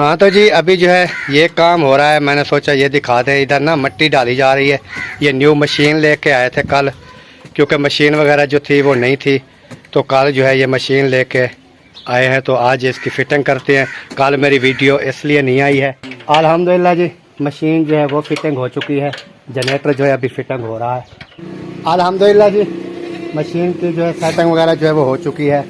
हाँ तो जी अभी जो है ये काम हो रहा है। मैंने सोचा ये दिखा दें। इधर ना मिट्टी डाली जा रही है। ये न्यू मशीन लेके आए थे कल, क्योंकि मशीन वगैरह जो थी वो नहीं थी, तो कल जो है ये मशीन लेके आए हैं। तो आज इसकी फ़िटिंग करते हैं। कल मेरी वीडियो इसलिए नहीं आई है। अल्हम्दुलिल्लाह जी मशीन जो है वो फिटिंग हो चुकी है। जनरेटर जो है अभी फिटिंग हो रहा है। अल्हम्दुलिल्लाह जी मशीन की जो है सेटिंग वगैरह जो है वो हो चुकी है।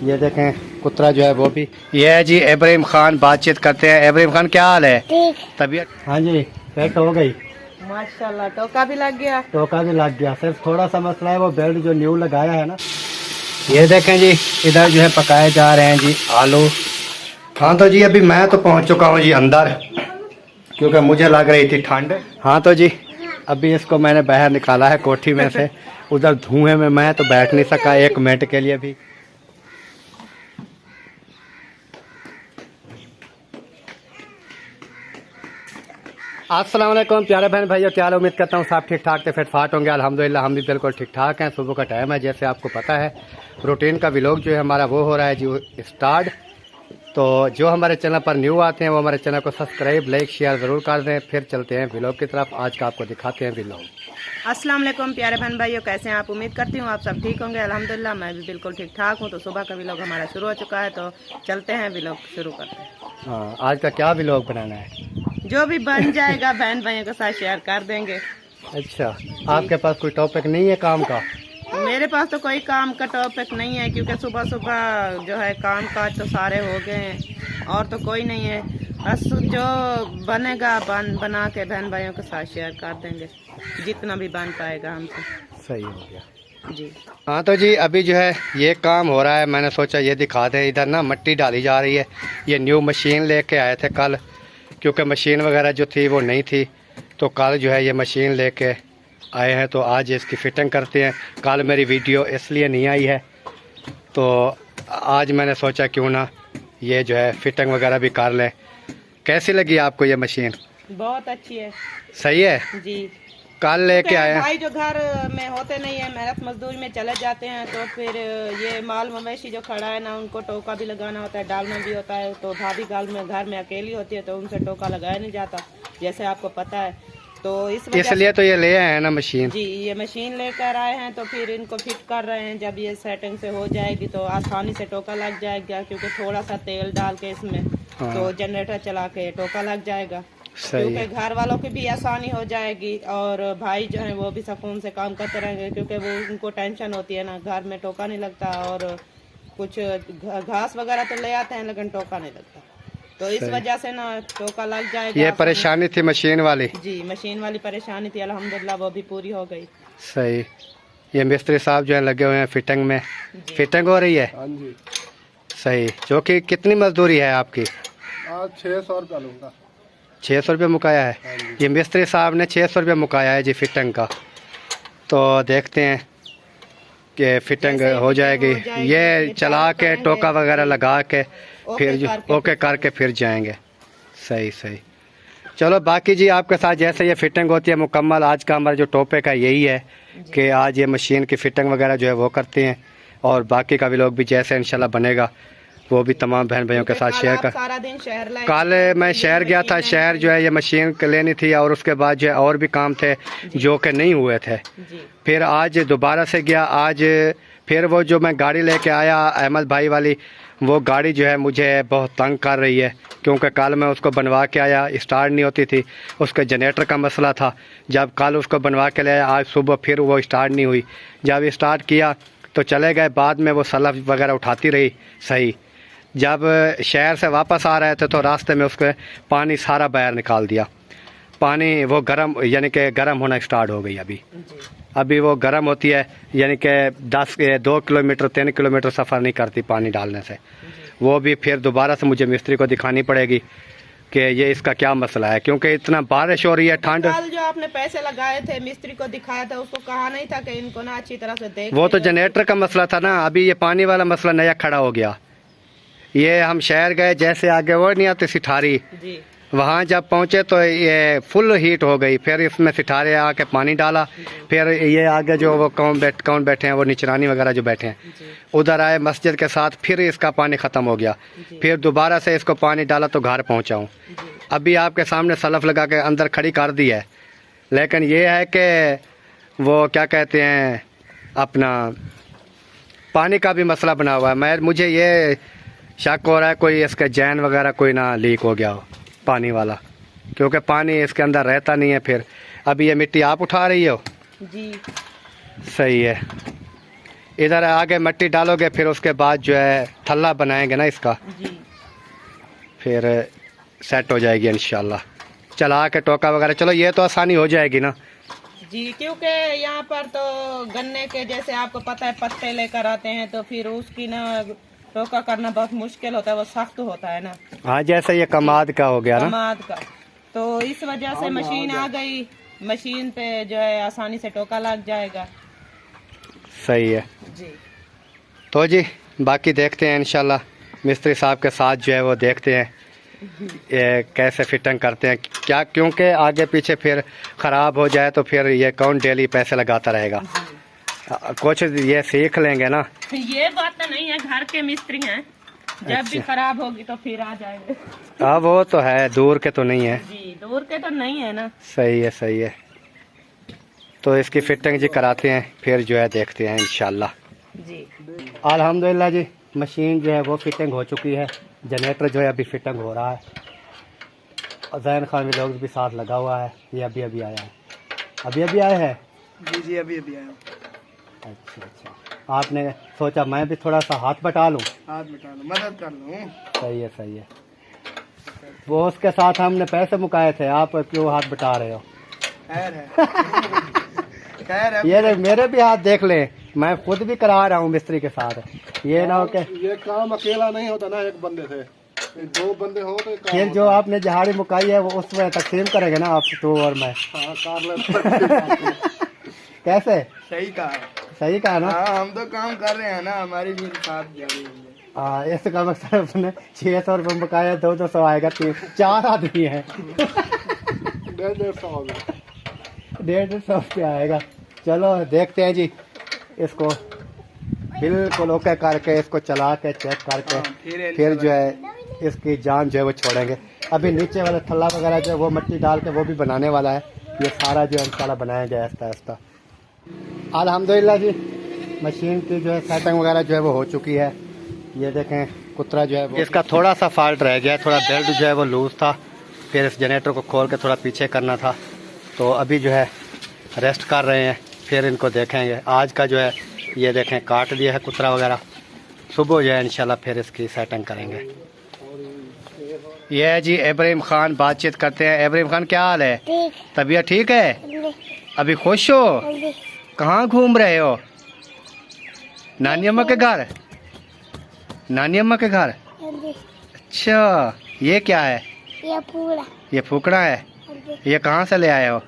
ये देखें कुतरा जो है वो भी। ये है जी इब्राहिम खान, बातचीत करते हैं। इब्राहिम खान क्या हाल है? ठीक। तबीयत? हाँ जी फिट हो गई माशाल्लाह। टोका भी लग गया। टोका भी लग गया। सिर्फ थोड़ा सा मसला है वो बेल्ट जो न्यू लगाया है ना। ये देखें जी इधर जो है पकाए जा रहे हैं जी आलू। हाँ तो जी अभी मैं तो पहुंच चुका हूँ जी अंदर, क्योंकि मुझे लग रही थी ठंड। हाँ तो जी अभी इसको मैंने बाहर निकाला है कोठी में से। उधर धुएं में मैं तो बैठ नहीं सका एक मिनट के लिए भी। अस्सलाम वालेकुम प्यारे बहन भाइयों, क्या हाल है? उम्मीद करता हूँ सब ठीक ठाक थे, फिट फाट होंगे। अल्हम्दुलिल्लाह हम भी बिल्कुल ठीक ठाक हैं। सुबह का टाइम है, जैसे आपको पता है रूटीन का व्लॉग जो है हमारा वो हो रहा है जी स्टार्ट। तो जो हमारे चैनल पर न्यू आते हैं वो हमारे चैनल को सब्सक्राइब लाइक शेयर ज़रूर कर दें। फिर चलते हैं व्लॉग की तरफ। आज का आपको दिखाते हैं व्लॉग। अस्सलाम वालेकुम प्यारे बहन भाइयों, कैसे हैं आप? उम्मीद करती हूँ आप सब ठीक होंगे। अल्हम्दुलिल्लाह मैं भी बिल्कुल ठीक ठाक हूँ। तो सुबह का व्लॉग हमारा शुरू हो चुका है, तो चलते हैं व्लॉग शुरू करते हैं। हाँ आज का क्या व्लॉग बनाना है? जो भी बन जाएगा बहन भाइयों के साथ शेयर कर देंगे। अच्छा आपके पास कोई टॉपिक नहीं है काम का? मेरे पास तो कोई काम का टॉपिक नहीं है, क्योंकि सुबह सुबह जो है काम काज तो सारे हो गए हैं और तो कोई नहीं है। बस जो बनेगा बना के बहन भाइयों के साथ शेयर कर देंगे, जितना भी बन पाएगा हमसे। सही हो गया जी। हाँ तो जी अभी जो है ये काम हो रहा है। मैंने सोचा ये दिखा दें। इधर ना मिट्टी डाली जा रही है। ये न्यू मशीन लेके आए थे कल, क्योंकि मशीन वगैरह जो थी वो नहीं थी, तो कल जो है ये मशीन लेके आए हैं। तो आज इसकी फ़िटिंग करते हैं। कल मेरी वीडियो इसलिए नहीं आई है, तो आज मैंने सोचा क्यों ना ये जो है फ़िटिंग वगैरह भी कर लें। कैसी लगी आपको ये मशीन? बहुत अच्छी है। सही है जी। कल लेके आए हैं। भाई जो घर में होते नहीं है, मेहनत मजदूरी में चले जाते हैं, तो फिर ये माल मवेशी जो खड़ा है ना, उनको टोका भी लगाना होता है, डालना भी होता है। तो भाभी घर में अकेली होती है, तो उनसे टोका लगाया नहीं जाता, जैसे आपको पता है। तो इसलिए तो ये ले आए हैं ना मशीन। जी ये मशीन लेकर आए हैं, तो फिर इनको फिट कर रहे हैं। जब ये सेटिंग से हो जाएगी तो आसानी से टोका लग जाएगा, क्योंकि थोड़ा सा तेल डाल के इसमें हाँ। तो जनरेटर चला के टोका लग जाएगा। सही है। क्योंकि घर वालों की भी आसानी हो जाएगी और भाई जो है वो भी सुकून से काम करते रहेंगे, क्योंकि वो उनको टेंशन होती है ना, घर में टोका नहीं लगता। और कुछ घास वगैरह तो ले आते हैं लेकिन टोका नहीं लगता, तो इस वजह से ना टोका लग जाएगा। ये परेशानी थी मशीन वाली। जी मशीन वाली परेशानी थी, अल्हम्दुलिल्लाह वो भी पूरी हो गई। सही। ये मिस्त्री साहब जो है लगे हुए हैं फिटिंग में। फिटिंग हो रही है। हाँ जी। सही। जो कि कितनी मजदूरी है आपकी? 600 रुपया लूँगा। 600 रुपये मुकाया है। ये मिस्त्री साहब ने 600 रुपये मुकाया है जी फिटिंग का। तो देखते हैं कि फिटिंग हो जाएगी। ये चला के टोका वगैरह लगा के फिर जो ओके करके फिर जाएंगे। सही सही। चलो बाकी जी आपके साथ जैसे ये फिटिंग होती है मुकम्मल। आज का हमारा जो टॉपिक है यही है कि आज ये मशीन की फ़िटिंग वगैरह जो है वो करते हैं, और बाकी का भी लोग भी जैसे इंशाल्लाह बनेगा वो भी तमाम बहन भाइयों के साथ शेयर कर। सारा दिन शहर कल मैं शहर गया था। शहर जो है ये मशीन लेनी थी, और उसके बाद जो है और भी काम थे जो कि नहीं हुए थे। फिर आज दोबारा से गया। आज फिर वो जो मैं गाड़ी लेके आया अहमद भाई वाली, वो गाड़ी जो है मुझे बहुत तंग कर रही है, क्योंकि कल मैं उसको बनवा के आया, स्टार्ट नहीं होती थी। उसके जनरेटर का मसला था। जब कल उसको बनवा के ले आया, आज सुबह फिर वो स्टार्ट नहीं हुई। जब स्टार्ट किया तो चले गए, बाद में वो सलफ वगैरह उठाती रही। सही। जब शहर से वापस आ रहे थे तो रास्ते में उसके पानी सारा बाहर निकाल दिया। पानी वो गर्म, यानी कि गर्म होना स्टार्ट हो गई। अभी वो गर्म होती है, यानी कि 2 किलोमीटर 3 किलोमीटर सफ़र नहीं करती पानी डालने से। वो भी फिर दोबारा से मुझे मिस्त्री को दिखानी पड़ेगी कि ये इसका क्या मसला है, क्योंकि इतना बारिश हो रही है, ठंड। कल जो आपने पैसे लगाए थे मिस्त्री को दिखाया था, उसको कहा नहीं था कि इनको ना अच्छी तरह से देख। वो तो जनरेटर का मसला था ना। अभी ये पानी वाला मसला नया खड़ा हो गया। ये हम शहर गए, जैसे आगे वो नहीं आती सिठारी, वहाँ जब पहुँचे तो ये फुल हीट हो गई। फिर इसमें सितारे आके पानी डाला। फिर ये आगे जो वो कौन बैठे हैं, वो निचरानी वगैरह जो बैठे हैं, उधर आए मस्जिद के साथ। फिर इसका पानी ख़त्म हो गया। फिर दोबारा से इसको पानी डाला तो घर पहुँचा हूँ। अभी आपके सामने सलफ लगा के अंदर खड़ी कर दी है। लेकिन ये है कि वो क्या कहते हैं, अपना पानी का भी मसला बना हुआ है। मुझे ये शक हो रहा है कोई इसका जैन वगैरह कोई ना लीक हो गया हो पानी वाला, क्योंकि पानी इसके अंदर रहता नहीं है। फिर अभी ये मिट्टी आप उठा रही हो? जी सही है। इधर आगे मिट्टी डालोगे, फिर उसके बाद जो है थल्ला बनाएंगे ना इसका, जी। फिर सेट हो जाएगी इंशाल्लाह। चला के टोका वगैरह, चलो ये तो आसानी हो जाएगी ना जी, क्योंकि यहाँ पर तो गन्ने के जैसे आपको पता है पत्ते लेकर आते हैं, तो फिर उसकी ना टोका करना बहुत मुश्किल होता है, वो सख्त होता है ना। हाँ, जैसे ये कमाद का हो गया ना, कमाद का। तो इस वजह से मशीन आ गई, मशीन पे जो है आसानी से टोका लग जाएगा। सही है जी। तो जी बाकी देखते हैं इंशाल्लाह। मिस्त्री साहब के साथ जो है वो देखते हैं ये कैसे फिटिंग करते हैं क्या, क्योंकि आगे पीछे फिर ख़राब हो जाए तो फिर ये कौन डेली पैसे लगाता रहेगा। कुछ ये सीख लेंगे ना। ये बात तो नहीं है, घर के मिस्त्री हैं, जब भी खराब होगी तो फिर आ जाएंगे। हाँ वो तो है, दूर के तो नहीं है। जी, दूर के तो नहीं है ना। सही है सही है। तो इसकी फिटिंग जी कराते हैं, फिर जो है देखते हैं इंशाल्लाह। जी अल्हम्दुलिल्लाह जी, मशीन जो है वो फिटिंग हो चुकी है। जनरेटर जो है अभी फिटिंग हो रहा है। और जैन खान भी लोग भी साथ लगा हुआ है। ये अभी अभी आया है। अभी आया है? जी जी, अभी अभी आया। अच्छा अच्छा, आपने सोचा मैं भी थोड़ा सा हाथ बटा लूँ? हाथ बटा लो, मदद कर लूँ। सही है सही है। वो उसके साथ हमने पैसे मुकाए थे, आप क्यों हाथ बटा रहे हो? खैर है। खैर है। ये मेरे भी हाथ देख ले, मैं खुद भी करा रहा हूँ मिस्त्री के साथ। ये ना हो के ये काम अकेला नहीं होता ना, एक बंदे से, दो बंदे हो तो काम फिर जो आपने जहाड़ी मुकाई है वो उसमें तकसीम करेंगे ना आप, तू और मैं। हाँ, कर ले। कैसे? सही कहा है। सही कहा ना? हाँ, हम तो काम कर रहे हैं ना, हमारी भी साथ जारी है। हाँ, इस काम सिर्फ ने 600 रुपये मुकाया, 200 आएगा, 4 आदमी है। 150 होगा। 150 रुपया आएगा। चलो देखते हैं जी, इसको बिल्कुल ओके करके इसको चला के चेक करके फिर जो है इसकी जान जो है वो छोड़ेंगे। अभी नीचे वाला थल्ला वगैरह जो है वो मिट्टी डाल के वो भी बनाने वाला है। ये सारा जो है इंशाल्लाह बनाया जाए आहिस्ता आहिस्ता। अल्हम्दुलिल्लाह जी, मशीन की जो है सेटिंग वगैरह जो है वो हो चुकी है। ये देखें कुतरा जो है वो इसका थोड़ा सा फॉल्ट रह गया, थोड़ा बेल्ट जो है वो लूज़ था। फिर इस जनरेटर को खोल के थोड़ा पीछे करना था, तो अभी जो है रेस्ट कर रहे हैं, फिर इनको देखेंगे। आज का जो है ये देखें काट दिया है कुतरा वगैरह, सुबह जो है इंशाल्लाह फिर इसकी सेटिंग करेंगे। ये है जी इब्राहिम खान, बातचीत करते हैं। इब्राहिम खान क्या हाल है? तबीयत ठीक है? अभी खुश हो? कहाँ घूम रहे हो? नानी अम्मा के घर? नानी अम्मा के घर? अच्छा, ये क्या है? ये फूकड़ा है। ये कहाँ से ले आए हो?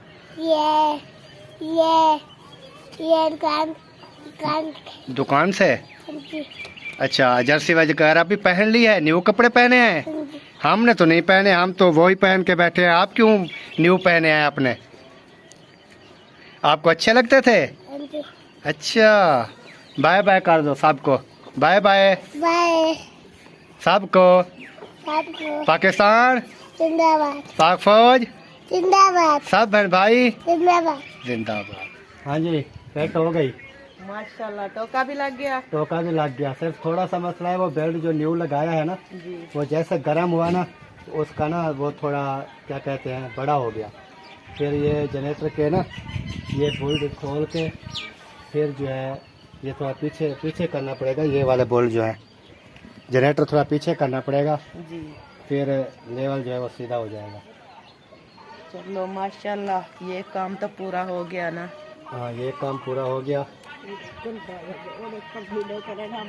दुकान से। अच्छा, जर्सी वगैरह भी पहन ली है? न्यू कपड़े पहने हैं? हमने तो नहीं पहने, हम तो वही पहन के बैठे हैं। आप क्यों न्यू पहने हैं अपने? आपको अच्छे लगते थे? अच्छा, बाय बाय कर दो सबको, बाय बाय सबको। पाकिस्तान जिंदाबाद, पाक फौज जिंदाबाद, सब बहन भाई जिंदाबाद। हाँ जी, सेट हो गई माशाल्लाह। टोका भी लग गया? टोका भी लग गया। सिर्फ थोड़ा सा मसला है, वो बेल्ट जो न्यू लगाया है ना जी, वो जैसे गर्म हुआ ना उसका ना वो थोड़ा क्या कहते हैं बड़ा हो गया। फिर ये जनरेटर के ना ये बोल्ट खोल के फिर जो है ये थोड़ा पीछे करना पड़ेगा। ये वाले बोल्ट जो है जनरेटर थोड़ा पीछे करना पड़ेगा, जी। फिर लेवल जो है वो सीधा हो जाएगा। चलो माशाल्लाह, ये काम तो पूरा हो गया ना। हाँ, ये काम पूरा हो गया।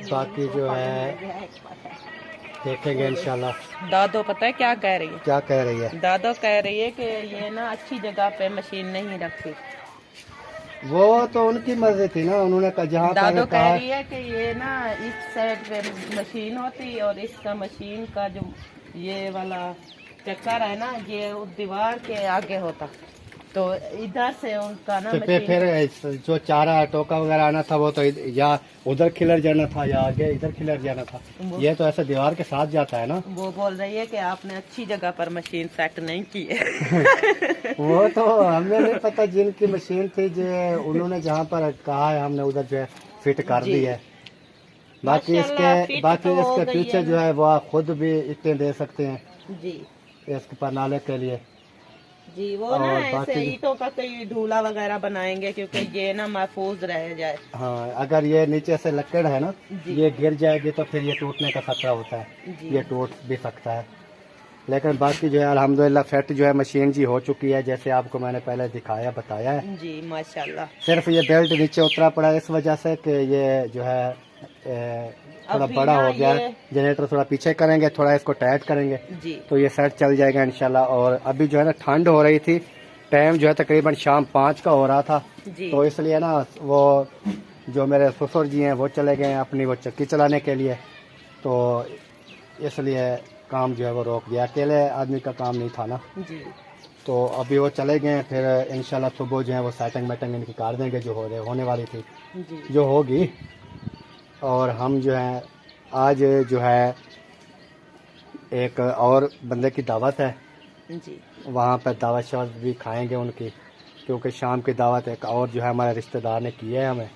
बाकी जो है देखेंगे इंशाल्लाह। दादो पता है क्या कह रही है? क्या कह रही है? दादो कह रही है कि ये ना अच्छी जगह पे मशीन नहीं रखी। वो तो उनकी मर्जी थी ना, उन्होंने कहा जहाँ दादो तक कह रही है कि ये ना इस साइड पे मशीन होती और इसका मशीन का जो ये वाला चक्कर है ना, ये उस दीवार के आगे होता, तो इधर से उनका ना तो फिर जो चारा टोका वगैरह आना था वो तो या उधर खिलर जाना था या आगे इधर खिलर जाना था, ये तो ऐसे दीवार के साथ जाता है ना। वो बोल रही है कि आपने अच्छी जगह पर मशीन सेट नहीं की है। वो तो हमें नहीं पता, जिनकी मशीन थी जो उन्होंने जहाँ पर कहा है हमने उधर जो है फिट कर दी है। बाकी इसके पीछे जो है वो आप खुद भी इतने दे सकते हैं जी इसके प्रणाली के लिए जी। वो ना ऐसे ईंटों का कोई ढूला वगैरह बनाएंगे क्योंकि ये ना महफूज रह जाए। हाँ, अगर ये नीचे से लकड़ है ना, ये गिर जाएगी तो फिर ये टूटने का खतरा होता है, ये टूट भी सकता है। लेकिन बाकी जो है अल्हम्दुलिल्लाह फिट जो है मशीन जी हो चुकी है, जैसे आपको मैंने पहले दिखाया बताया है जी माशाल्लाह। सिर्फ ये बेल्ट नीचे उतरा पड़ा है इस वजह से कि ये जो है थोड़ा बड़ा हो गया है। जनरेटर थोड़ा पीछे करेंगे, थोड़ा इसको टाइट करेंगे जी, तो ये सेट चल जाएगा इंशाल्लाह। और अभी जो है ना ठंड हो रही थी, टाइम जो है तकरीबन शाम 5 का हो रहा था, तो इसलिए ना वो जो मेरे ससुर जी हैं वो चले गए हैं अपनी वो चक्की चलाने के लिए, तो इसलिए काम जो है वो रोक दिया। अकेले आदमी का काम नहीं था ना जी। तो अभी वो चले गए, फिर इंशाल्लाह सुबह जो है वो सेटिंग मेटिंग इनकी कर देंगे जो होने वाली थी जी, जो होगी। और हम जो है आज जो है एक और बंदे की दावत है जी, वहाँ पर दावत शावत भी खाएंगे उनकी, क्योंकि शाम की दावत एक और जो है हमारे रिश्तेदार ने की है हमें,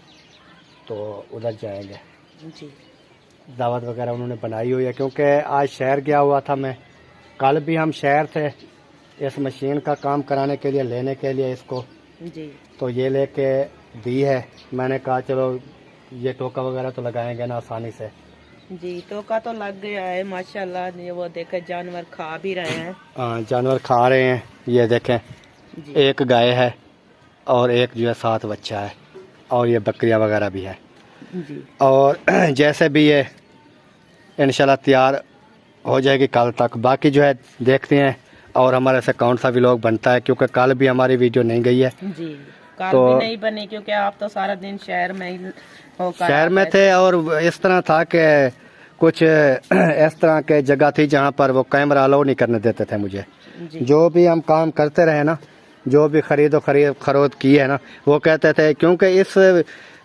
तो उधर जाएंगे जी। दावत वगैरह उन्होंने बनाई हुई है। क्योंकि आज शहर गया हुआ था मैं, कल भी हम शहर थे इस मशीन का काम कराने के लिए, लेने के लिए इसको, जी, तो ये लेके दी है। मैंने कहा चलो ये टोका वगैरह तो लगाएंगे ना आसानी से। जी, टोका तो लग गया है माशाल्लाह। ये वो देखे जानवर खा भी रहे हैं। हाँ, जानवर खा रहे हैं, ये देखें जी, एक गाय है और एक जो है 7 बच्चा है, और ये बकरियां वगैरह भी है। जी, और जैसे भी ये इंशाल्लाह तैयार हो जाएगी कल तक। बाकी जो है देखते हैं और हमारे से कौन सा व्लॉग बनता है, क्योंकि कल भी हमारी वीडियो नहीं गई है जी। कल तो भी नहीं बनी क्योंकि आप तो सारा दिन शहर में ही होकर शहर में थे, और इस तरह था कि कुछ इस तरह के जगह थी जहाँ पर वो कैमरा अलाउ नहीं करने देते थे मुझे। जी, जो भी हम काम करते रहे ना, जो भी खरीद की है ना, वो कहते थे, क्योंकि इस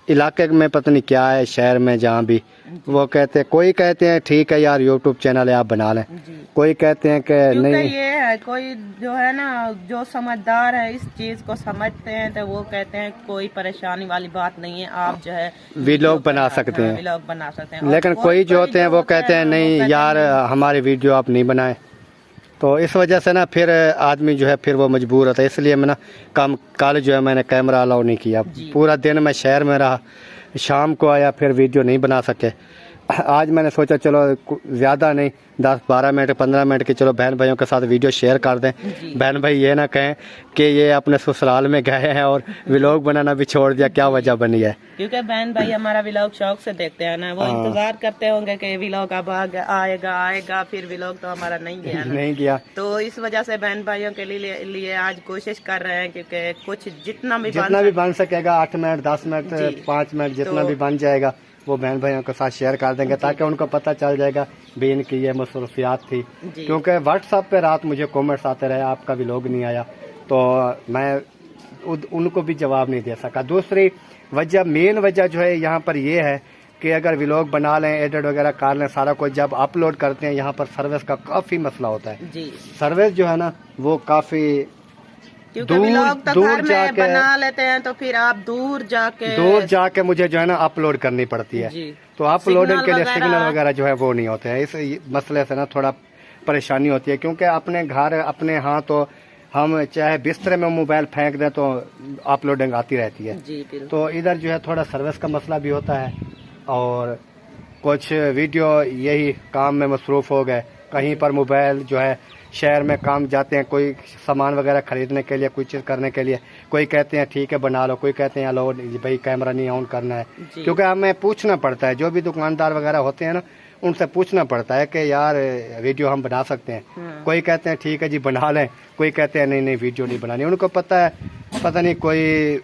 इलाके में पता नहीं क्या है शहर में जहाँ भी, वो कहते कोई कहते हैं ठीक है यार यूट्यूब चैनल है आप बना लें, कोई कहते हैं कि नहीं। ये है कोई जो है ना जो समझदार है इस चीज को समझते हैं तो वो कहते हैं कोई परेशानी वाली बात नहीं है, आप जो है व्लॉग बना सकते हैं, व्लॉग बना सकते हैं। लेकिन कोई जो होते हैं वो कहते हैं नहीं यार हमारी वीडियो आप नहीं बनाएं, तो इस वजह से ना फिर आदमी जो है फिर वो मजबूर होता है। इसलिए मैं ना कल जो है मैंने कैमरा अलाउ नहीं किया, पूरा दिन मैं शहर में रहा, शाम को आया फिर वीडियो नहीं बना सके। आज मैंने सोचा चलो ज़्यादा नहीं 10-12 मिनट 15 मिनट की चलो बहन भाइयों के साथ वीडियो शेयर कर दें, बहन भाई ये ना कहें कि ये अपने ससुराल में गए हैं और व्लॉग बनाना भी छोड़ दिया, क्या वजह बनी है। क्योंकि बहन भाई हमारा व्लॉग शौक से देखते हैं ना, वो इंतजार करते होंगे कि व्लॉग अब आएगा, फिर व्लॉग तो हमारा नहीं गया ना। नहीं गया, तो इस वजह से बहन भाइयों के लिए आज कोशिश कर रहे हैं क्योंकि कुछ जितना भी बन सकेगा 8 मिनट 10 मिनट 5 मिनट जितना भी बन जाएगा वो बहन भाइयों के साथ शेयर कर देंगे, ताकि उनको पता चल जाएगा भी इनकी ये मसरूफियात थी। क्योंकि व्हाट्सएप पे रात मुझे कमेंट्स आते रहे आपका व्लॉग नहीं आया, तो मैं उनको भी जवाब नहीं दे सका। दूसरी वजह मेन वजह जो है यहाँ पर ये है कि अगर व्लॉग बना लें एडिट वगैरह कर लें सारा कुछ, जब अपलोड करते हैं यहाँ पर सर्विस का काफ़ी मसला होता है जी। सर्विस जो है ना वो काफ़ी दूर जाके बना लेते हैं, तो फिर आप दूर जाके मुझे जो है ना अपलोड करनी पड़ती है, तो अपलोडिंग के लिए सिग्नल वगैरह जो है वो नहीं होते हैं। इस मसले से ना थोड़ा परेशानी होती है, क्योंकि अपने घर अपने यहाँ तो हम चाहे बिस्तर में मोबाइल फेंक दें तो अपलोडिंग आती रहती है जी। तो इधर जो है थोड़ा सर्विस का मसला भी होता है, और कुछ वीडियो यही काम में मसरूफ़ हो गए। कहीं पर मोबाइल जो है शहर में काम जाते हैं, कोई सामान वगैरह खरीदने के लिए, कोई चीज़ करने के लिए, कोई कहते हैं ठीक है बना लो, कोई कहते हैं लो भाई कैमरा नहीं ऑन करना है, क्योंकि हमें पूछना पड़ता है। जो भी दुकानदार वगैरह होते हैं ना उनसे पूछना पड़ता है कि यार वीडियो हम बना सकते हैं। कोई कहते हैं ठीक है जी बना लें, कोई कहते हैं नहीं वीडियो नहीं बनानी। उनको पता है, पता नहीं कोई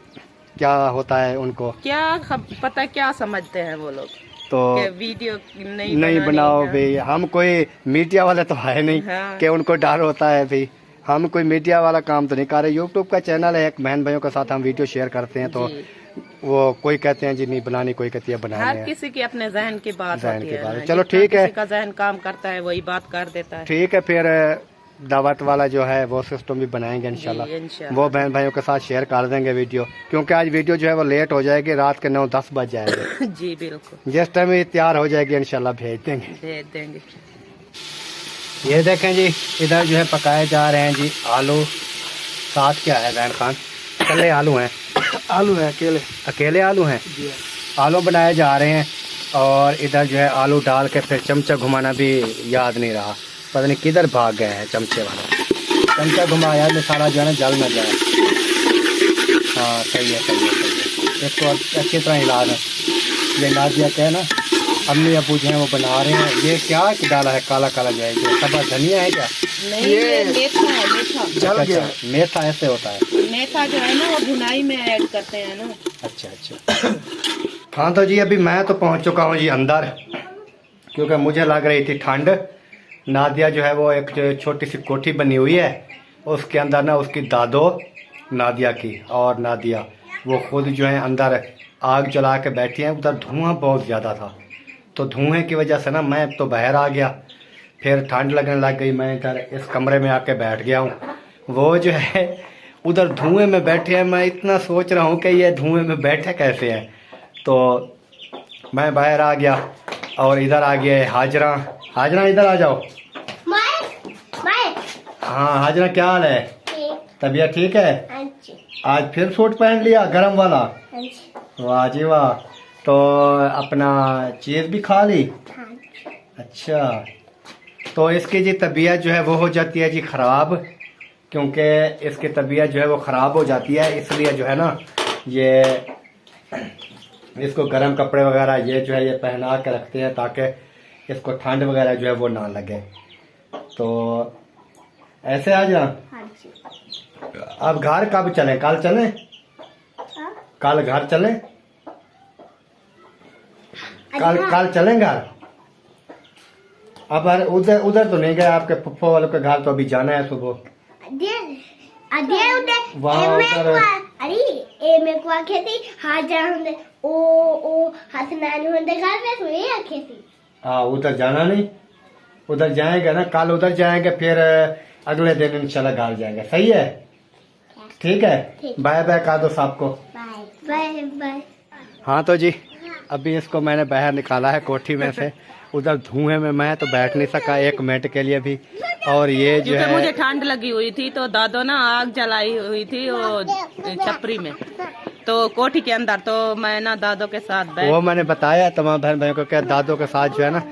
क्या होता है, उनको क्या पता क्या समझते हैं वो लोग। तो वीडियो नहीं बनाओ भाई। हम कोई मीडिया वाले तो है नहीं हाँ। कि उनको डर होता है भाई। हम कोई मीडिया वाला काम तो नहीं कर रहे। यूट्यूब का चैनल है, एक बहन भाइयों के साथ हम वीडियो शेयर करते हैं, तो वो कोई कहते हैं जी नहीं बनानी, कोई कहती है बनानी हर है। किसी की अपने जहन की बात जहन होती की है बात ना, है। चलो जितना ठीक है, किसी का जहन काम करता है वही बात कर देता है। ठीक है। फिर दावत वाला जो है वो सिस्टम भी बनाएंगे इंशाल्लाह। इंशाल्लाह। वो बहन भाइयों के साथ शेयर कर देंगे वीडियो, क्योंकि आज वीडियो जो है वो लेट हो जाएगी, रात के 9-10 बज जाएंगे। जी बिल्कुल, जिस टाइम ये तैयार हो जाएगी इंशाल्लाह भेज देंगे। भेज देंगे। ये देखें जी, इधर जो है पकाए जा रहे हैं जी आलू। साथ क्या है बहन खान? कल्ले आलू हैं? आलू है अकेले। अकेले आलू हैं? आलू बनाए जा रहे हैं। और इधर जो है आलू डाल के फिर चमचा घुमाना भी याद नहीं रहा, पता नहीं किधर भाग गए हैं चमचे वाला। चमचा घुमाया मसाला जो है ना जल न जाए। हाँ सही है, सही है, सही है। इसको अच्छी तरह हिला दें। ये नादिया क्या है ना, अम्मी अबू जो है वो बना रहे हैं। ये क्या डाला है काला काला जो है, ये सब्जा धनिया है क्या? नहीं, ये मेथा है, मेथा। जल गया। मेथा ऐसे होता है। मेथा जो है ना वो भुनाई में ऐड करते हैं ना। अच्छा अच्छा। हाँ तो जी अभी मैं तो पहुंच चुका हूँ जी अंदर, क्योंकि मुझे लग रही थी ठंड। नादिया जो है वो एक जो छोटी सी कोठी बनी हुई है, उसके अंदर ना उसकी दादो नादिया की और नादिया वो खुद जो है अंदर आग जला के बैठी हैं। उधर धुआं बहुत ज़्यादा था, तो धुएं की वजह से ना मैं तो बाहर आ गया। फिर ठंड लगने लग गई, मैं इधर इस कमरे में आके बैठ गया हूँ। वो जो है उधर धुएं में बैठे हैं। मैं इतना सोच रहा हूँ कि ये धुएं में बैठे कैसे हैं। तो मैं बाहर आ गया और इधर आ गया है हाजरा। हाजरा इधर आ जाओ। हाँ हाजरा, क्या हाल है? तबीयत ठीक है? आज फिर सूट पहन लिया गरम वाला? वाह जी वाह। तो अपना चीज़ भी खा ली? अच्छा। तो इसकी जी तबीयत जो है वो हो जाती है जी ख़राब, क्योंकि इसकी तबीयत जो है वो ख़राब हो जाती है। इसलिए जो है ना ये इसको गर्म कपड़े वगैरह ये जो है ये पहना के रखते हैं, ताकि इसको ठंड वगैरह जो है वो ना लगे। तो ऐसे आ जा। अब घर कब चलें? कल चलें? कल घर चलें? कल चलें घर? अब उधर उधर तो नहीं गए आपके पप्पा वालों के घर, तो अभी जाना है सुबह। वहाँ उधर हाँ उधर जाना नहीं, उधर जाएंगे ना कल, उधर जाएंगे फिर अगले दिन इंशाल्लाह घर जाएंगे। सही है? ठीक है, बाय बाय कह दो सबको। Bye bye. हाँ तो जी अभी इसको मैंने बाहर निकाला है कोठी में से। उधर धुएं में मैं तो बैठ नहीं सका 1 मिनट के लिए भी। और ये जो है मुझे ठंड लगी हुई थी, तो दादो ना आग जलाई हुई थी वो छपरी में, तो कोठी के अंदर। तो मैं ना दादो के साथ वो मैंने बताया तमाम बहन भाइयों को, क्या दादो के साथ जो है ना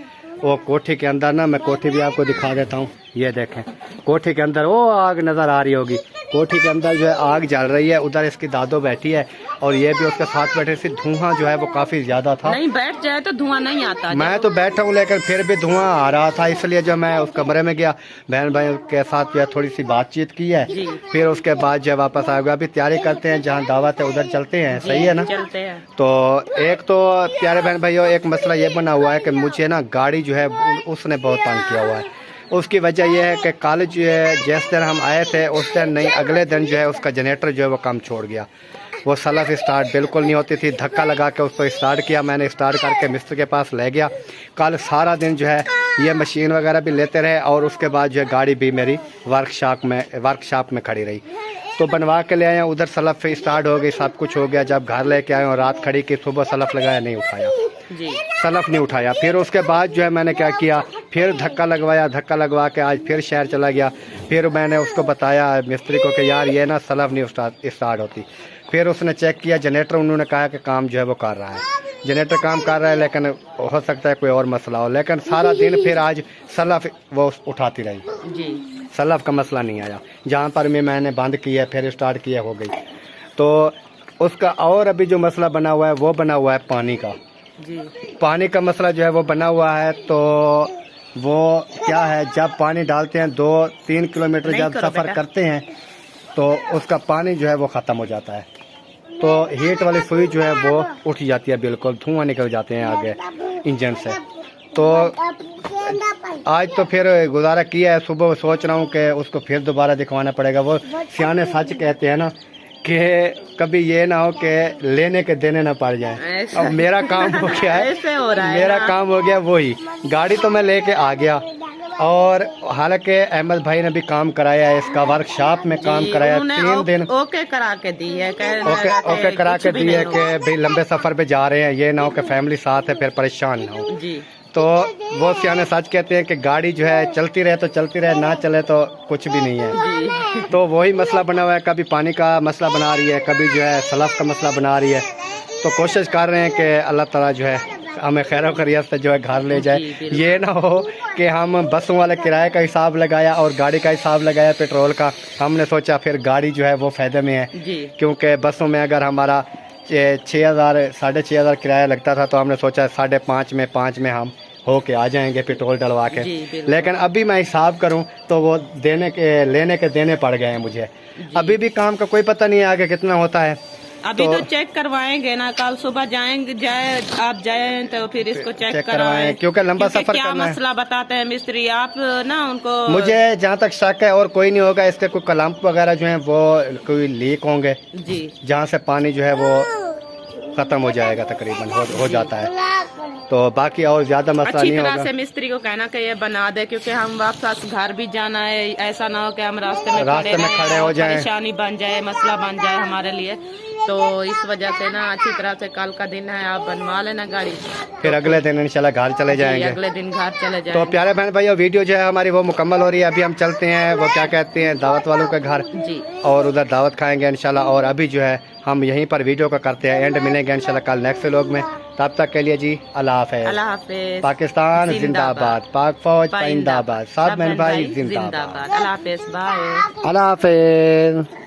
वो कोठी के अंदर ना, मैं कोठी भी आपको दिखा देता हूँ। ये देखें कोठी के अंदर वो आग नज़र आ रही होगी। कोठी के अंदर जो है आग जल रही है, उधर इसकी दादो बैठी है और ये भी उसके साथ बैठे थे। धुआं जो है वो काफ़ी ज़्यादा था। नहीं बैठ जाए तो धुआं नहीं आता। मैं तो बैठा हूँ लेकिन फिर भी धुआं आ रहा था, इसलिए जो मैं उस कमरे में गया, बहन भाई के साथ जो है थोड़ी सी बातचीत की है। फिर उसके बाद जो वापस आ गया। अभी तैयारी करते हैं, जहाँ दावत है उधर चलते हैं। सही है ना? चलते हैं। तो एक तो प्यारे बहन भाइयों एक मसला ये बना हुआ है कि मुझे ना गाड़ी जो है उसने बहुत तंग किया हुआ है। उसकी वजह यह है कि कल जो है जिस दिन हम आए थे उस दिन नहीं, अगले दिन जो है उसका जनरेटर जो है वो काम छोड़ गया। वो सलफ स्टार्ट बिल्कुल नहीं होती थी। धक्का लगा के उसको स्टार्ट किया, मैंने स्टार्ट करके मिस्त्री के पास ले गया। कल सारा दिन जो है ये मशीन वगैरह भी लेते रहे और उसके बाद जो है गाड़ी भी मेरी वर्कशॉप में खड़ी रही। तो बनवा के ले आए, उधर सलफ स्टार्ट हो गई, सब कुछ हो गया। जब घर लेके आए और रात खड़ी की, सुबह सलफ लगाया, नहीं उठाया जी, सलफ नहीं उठाया। फिर उसके बाद जो है मैंने क्या किया, फिर धक्का लगवाया, धक्का लगवा के आज फिर शहर चला गया। फिर मैंने उसको बताया मिस्त्री को कि यार ये ना सलफ नहीं स्टार्ट होती। फिर उसने चेक किया जनरेटर, उन्होंने कहा कि काम जो है वो कर रहा है, जनरेटर काम कर रहा है, लेकिन हो सकता है कोई और मसला हो। लेकिन सारा दिन फिर आज सलफ वो उठाती रही जी, सलफ का मसला नहीं आया। जहाँ पर मैंने बंद किया फिर स्टार्ट किया, हो गई। तो उसका और अभी जो मसला बना हुआ है वो बना हुआ है पानी का। जी, पानी का मसला जो है वो बना हुआ है। तो वो क्या है, जब पानी डालते हैं 2-3 किलोमीटर जब सफ़र करते हैं तो उसका पानी जो है वो ख़त्म हो जाता है। तो हीट वाली सुई जो है वो उठ जाती है, बिल्कुल धुआं निकल जाते हैं आगे। इंजन से। तो आज तो फिर गुजारा किया है, सुबह सोच रहा हूँ कि उसको फिर दोबारा दिखवाना पड़ेगा। वो सियाने सच कहते हैं ना कि कभी ये ना हो कि लेने के देने ना पड़ जाए। अब मेरा काम हो गया है, ऐसे हो रहा है मेरा ना। काम हो गया वही। गाड़ी तो मैं लेके आ गया और हालांकि अहमद भाई ने भी काम कराया है, इसका वर्कशॉप में काम कराया। उन्होंने 3 दिन ओके करा के दी है, ओके करा के दी है कि भाई लंबे सफ़र पे जा रहे हैं, ये ना हो कि फैमिली साथ है फिर परेशान ना हो। जी तो वो सियाने सच कहते हैं कि गाड़ी जो है चलती रहे तो चलती रहे, ना चले तो कुछ भी नहीं है। तो वही मसला बना हुआ है, कभी पानी का मसला बना रही है, कभी जो है सलफ का मसला बना रही है। तो कोशिश कर रहे हैं कि अल्लाह ताला जो है हमें खैर खैरियत से जो है घर ले जाए। ये ना हो कि हम बसों वाले किराए का हिसाब लगाया और गाड़ी का हिसाब लगाया पेट्रोल का। हमने सोचा फिर गाड़ी जो है वो फ़ायदे में है, क्योंकि बसों में अगर हमारा 6,000 6,500 किराया लगता था तो हमने सोचा 5,500 में हम होके आ जाएंगे पेट्रोल डलवा के। लेकिन अभी मैं हिसाब करूं तो वो लेने के देने पड़ गए हैं मुझे। अभी भी काम का कोई पता नहीं है आगे कितना होता है। अभी तो चेक करवाएंगे ना, कल सुबह आप जाए तो फिर इसको चेक करवाएं, क्योंकि लंबा सफर क्या करना है। मसला बताते हैं मिस्त्री, आप ना उनको। मुझे जहाँ तक शक है और कोई नहीं होगा, इसके कोई कलम्प वगैरह जो है वो कोई लीक होंगे जी, जहाँ से पानी जो है वो खत्म हो जाएगा, तकरीबन हो जाता है। तो बाकी और ज्यादा मसला अच्छी नहीं तरह होगा। से मिस्त्री को कहना कि ये बना दे, क्योंकि हम वापस घर भी जाना है। ऐसा ना हो कि हम रास्ते में खड़े हो जाएं, परेशानी बन जाए, मसला बन जाए हमारे लिए। तो इस वजह से ना अच्छी तरह से कल का दिन है, आप बनवा लेना गाड़ी, फिर अगले दिन इंशाल्लाह घर चले जाएंगे। अगले दिन घर चले तो जाएंगे। प्यारे बहन भाइयों, वीडियो जो है हमारी वो मुकम्मल हो रही है। अभी हम चलते हैं वो क्या कहते हैं दावत वालों के घर जी, और उधर दावत खाएंगे इंशाल्लाह। और अभी जो है हम यहीं पर वीडियो का करते हैं एंड। मिलेंगे इंशाल्लाह कल नेक्स्ट व्लॉग में। तब तक के लिए जी अल्लाह हाफ़िज़। अल्लाह हाफिज। पाकिस्तान जिंदाबाद, पाक फौज जिंदाबाद, सब बहन भाई जिंदाबाद। अल्लाह हाफिज, बाय। अल्लाह हाफ़िज़।